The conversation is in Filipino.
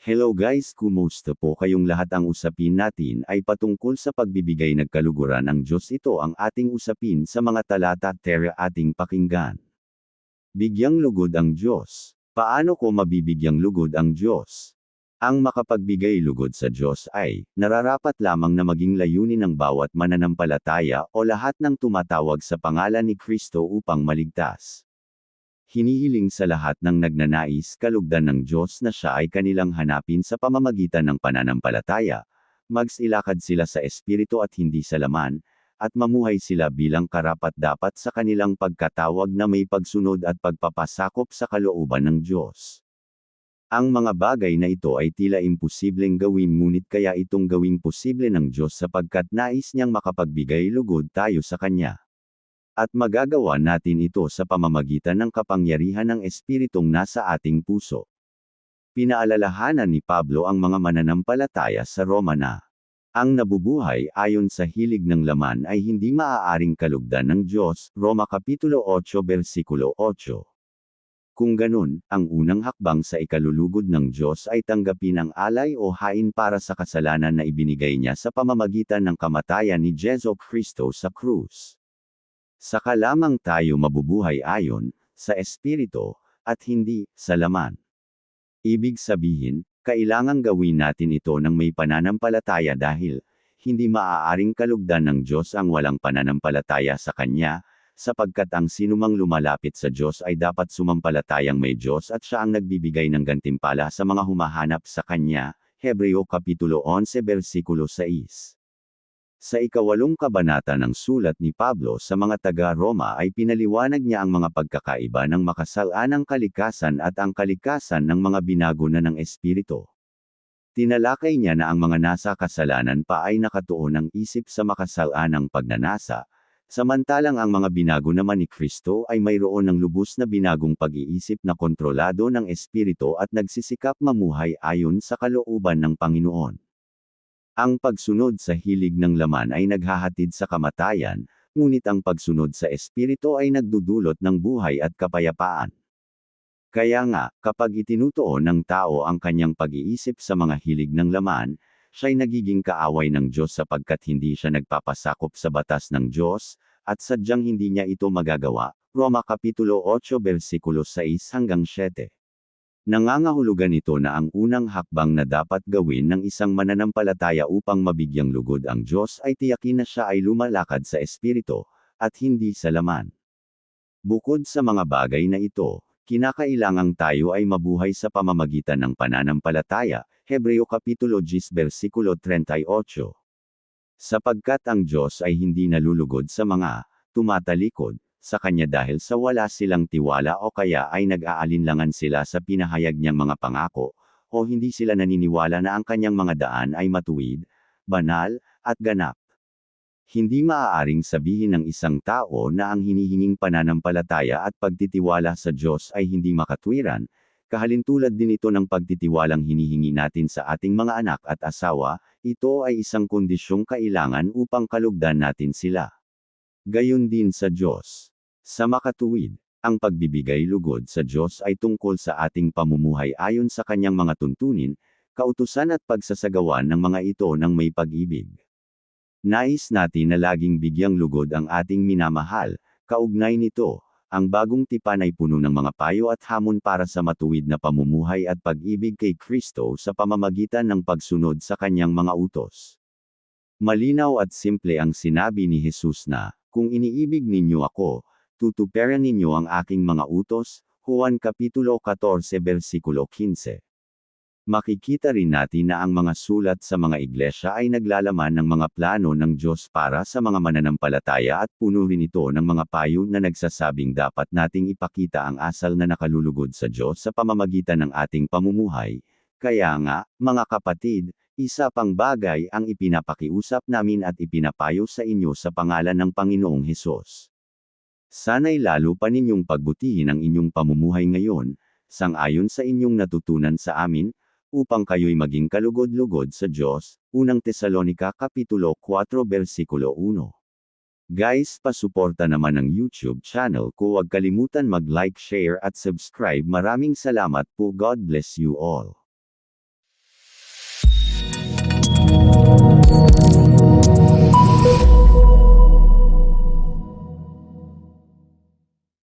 Hello guys, kumusta po kayong lahat? Ang usapin natin ay patungkol sa pagbibigay ng kaluguran ng Diyos. Ito ang ating usapin sa mga talata tera ating pakinggan. Bigyang lugod ang Diyos. Paano ko mabibigyang lugod ang Diyos? Ang makapagbigay lugod sa Diyos ay nararapat lamang na maging layunin ng bawat mananampalataya o lahat ng tumatawag sa pangalan ni Kristo upang maligtas. Hinihiling sa lahat ng nagnanais kalugdan ng Diyos na siya ay kanilang hanapin sa pamamagitan ng pananampalataya, magsilakad sila sa Espiritu at hindi sa laman, at mamuhay sila bilang karapat-dapat sa kanilang pagkatawag na may pagsunod at pagpapasakop sa kalooban ng Diyos. Ang mga bagay na ito ay tila imposibleng gawin, ngunit kaya itong gawing posible ng Diyos sapagkat nais niyang makapagbigay lugod tayo sa Kanya. At magagawa natin ito sa pamamagitan ng kapangyarihan ng Espiritong nasa ating puso. Pinaalalahanan ni Pablo ang mga mananampalataya sa Roma na ang nabubuhay ayon sa hilig ng laman ay hindi maaaring kalugdan ng Diyos, Roma Kapitulo 8 versikulo 8. Kung ganun, ang unang hakbang sa ikalulugod ng Diyos ay tanggapin ang alay o hain para sa kasalanan na ibinigay niya sa pamamagitan ng kamatayan ni Jesu Kristo sa krus. Saka lamang tayo mabubuhay ayon sa Espiritu, at hindi sa laman. Ibig sabihin, kailangang gawin natin ito ng may pananampalataya dahil hindi maaaring kalugdan ng Diyos ang walang pananampalataya sa Kanya, sapagkat ang sinumang lumalapit sa Diyos ay dapat sumampalatayang may Diyos at siya ang nagbibigay ng gantimpala sa mga humahanap sa Kanya, Hebreo Kapitulo 11 versikulo 6. Sa ikawalong kabanata ng sulat ni Pablo sa mga taga-Roma ay pinaliwanag niya ang mga pagkakaiba ng makasalanang kalikasan at ang kalikasan ng mga binago na ng Espiritu. Tinalakay niya na ang mga nasa kasalanan pa ay nakatuon ng isip sa makasalanang pagnanasa, samantalang ang mga binago naman ni Kristo ay mayroon ng lubos na binagong pag-iisip na kontrolado ng Espiritu at nagsisikap mamuhay ayon sa kalooban ng Panginoon. Ang pagsunod sa hilig ng laman ay naghahatid sa kamatayan, ngunit ang pagsunod sa Espiritu ay nagdudulot ng buhay at kapayapaan. Kaya nga, kapag itinutuon ng tao ang kanyang pag-iisip sa mga hilig ng laman, siya'y nagiging kaaway ng Diyos sapagkat hindi siya nagpapasakop sa batas ng Diyos, at sadyang hindi niya ito magagawa. Roma Kapitulo 8 versikulo 6 hanggang 7. Nangangahulugan ito na ang unang hakbang na dapat gawin ng isang mananampalataya upang mabigyang lugod ang Diyos ay tiyakin na siya ay lumalakad sa Espiritu, at hindi sa laman. Bukod sa mga bagay na ito, kinakailangang tayo ay mabuhay sa pamamagitan ng pananampalataya, Hebreo Kapitulo 10 versikulo 38. Sapagkat ang Diyos ay hindi nalulugod sa mga tumatalikod sa Kanya dahil sa wala silang tiwala o kaya ay nag-aalinlangan sila sa pinahayag niyang mga pangako, o hindi sila naniniwala na ang Kanyang mga daan ay matuwid, banal, at ganap. Hindi maaaring sabihin ng isang tao na ang hinihinging pananampalataya at pagtitiwala sa Diyos ay hindi makatwiran, kahalintulad din ito ng pagtitiwalang hinihingi natin sa ating mga anak at asawa, ito ay isang kondisyong kailangan upang kalugdan natin sila. Gayon din sa Diyos. Sa makatuwid, ang pagbibigay lugod sa Diyos ay tungkol sa ating pamumuhay ayon sa Kanyang mga tuntunin, kautusan at pagsasagawa ng mga ito ng may pag-ibig. Nais natin na laging bigyang lugod ang ating minamahal, kaugnay nito, ang bagong tipan ay puno ng mga payo at hamon para sa matuwid na pamumuhay at pag-ibig kay Kristo sa pamamagitan ng pagsunod sa Kanyang mga utos. Malinaw at simple ang sinabi ni Jesus na, kung iniibig ninyo ako, tutuparan ninyo ang aking mga utos, Juan Kapitulo 14 versikulo 15. Makikita rin natin na ang mga sulat sa mga iglesia ay naglalaman ng mga plano ng Diyos para sa mga mananampalataya at puno rin ito ng mga payo na nagsasabing dapat nating ipakita ang asal na nakalulugod sa Diyos sa pamamagitan ng ating pamumuhay. Kaya nga, mga kapatid, isa pang bagay ang ipinapakiusap namin at ipinapayo sa inyo sa pangalan ng Panginoong Hesus. Sana'y lalo pa ninyong pagbutihin ang inyong pamumuhay ngayon, sang-ayon sa inyong natutunan sa amin, upang kayo'y maging kalugod-lugod sa Diyos. Unang Tesalonika Kapitulo 4 versikulo 1. Guys, pasuporta naman ang YouTube channel ko, huwag kalimutan mag-like, share at subscribe. Maraming salamat po. God bless you all.